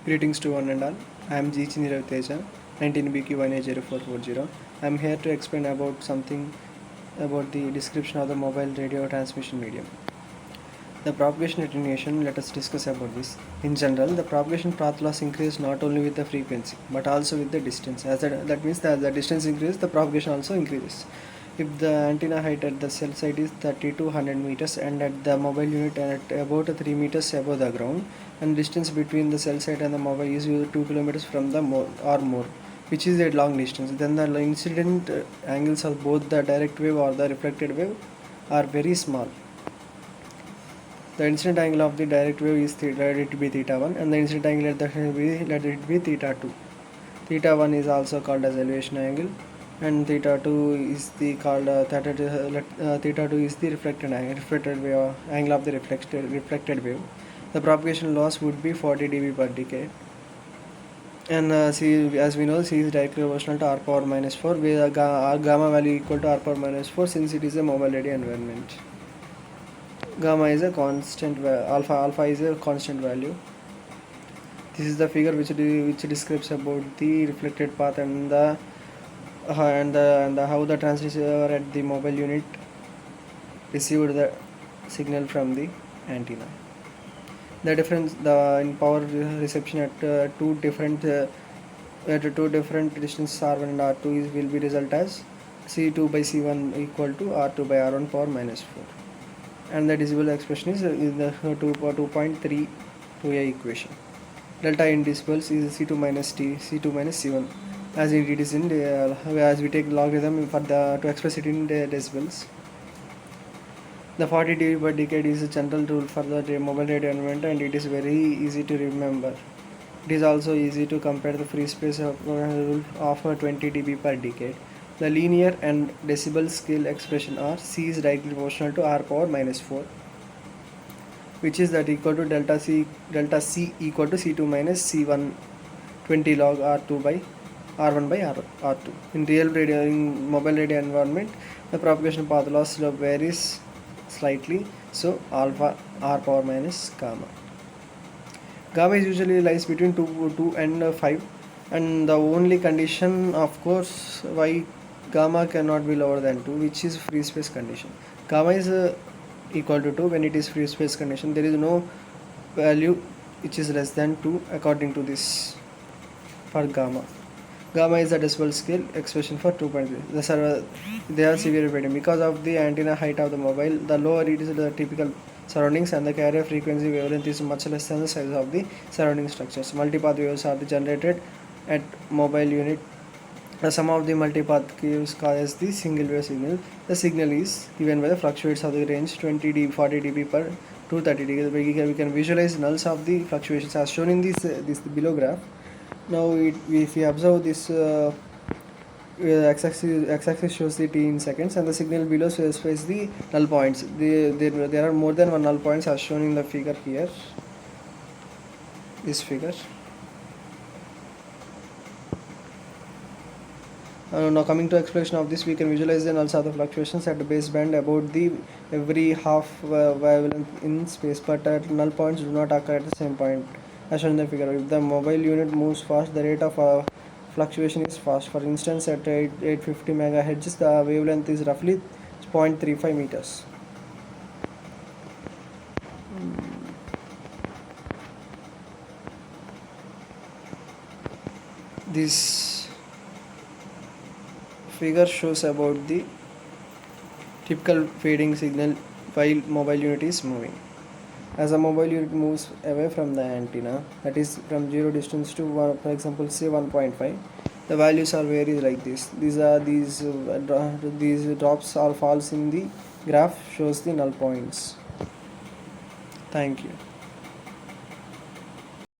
Greetings to one and all. I am G. Chinirav 19BQ1A0440. I am here to explain about something about the description of the mobile radio transmission medium. The propagation attenuation, let us discuss about this. In general, the propagation path loss increases not only with the frequency but also with the distance. That means that the distance increases, the propagation also increases. If the antenna height at the cell site is 30 to 100 meters and at the mobile unit at about 3 meters above the ground, and distance between the cell site and the mobile is 2 kilometers from the or more, which is a long distance, then the incident angles of both the direct wave or the reflected wave are very small. The incident angle of the direct wave is let it be theta 1, and the incident angle let it be theta 2. Theta 1 is also called as elevation angle, and theta 2 is the theta 2 is the reflected wave angle of the reflected wave. The propagation loss would be 40 dB per decade. And C, as we know, C is directly proportional to R power minus 4, where gamma value equal to R power minus 4 since it is a mobile radio environment. Gamma is a constant, alpha is a constant value. This is the figure which describes about the reflected path and the how the transmitter at the mobile unit received the signal from the antenna. The difference in power reception at two different distances R1 and R2 will be result as C2 by C1 equal to R2 by R1 power minus 4, and the decibel expression is in the 2.32a equation. Delta in decibels is C2 minus C1, as it is in as we take logarithm for to express it in the decibels. The 40 dB per decade is a general rule for the mobile radio environment, and it is very easy to remember. It is also easy to compare the free space rule of 20 dB per decade. The linear and decibel scale expression are C is directly proportional to R power minus 4, which is that equal to delta C equal to C2 minus C1 20 log R2 by R1 by R2. In mobile radio environment, the propagation path loss varies slightly, so alpha R power minus gamma. Gamma is usually lies between 2 and 5, and the only condition, of course, why gamma cannot be lower than 2, which is free space condition. Gamma is equal to 2 when it is free space condition. There is no value which is less than 2 according to this for gamma. Gamma is the decibel scale expression for 2.3. They are severe repeating because of the antenna height of the mobile. The lower it is the typical surroundings, and the carrier frequency wavelength is much less than the size of the surrounding structures. Multipath waves are generated at mobile unit. The sum of the multipath waves causes the single wave signal. The signal is given by the fluctuates of the range 20 dB, 40 dB per 230 dB. We can visualize nulls of the fluctuations as shown in this below graph. Now if we observe this x-axis shows the t in seconds, and the signal below specifies the null points. There are more than one null points as shown in the figure here. This figure. Now coming to explanation of this, we can visualize the nulls of the fluctuations at the baseband about the every half wavelength in space, but null points do not occur at the same point as shown in the figure. If the mobile unit moves fast, the rate of fluctuation is fast. For instance, at 850 MHz, the wavelength is roughly 0.35 meters. This figure shows about the typical fading signal while mobile unit is moving. As a mobile unit moves away from the antenna, that is from 0 distance to for example say 1.5, the values are vary like this. These drops or falls in the graph shows the null points. Thank you.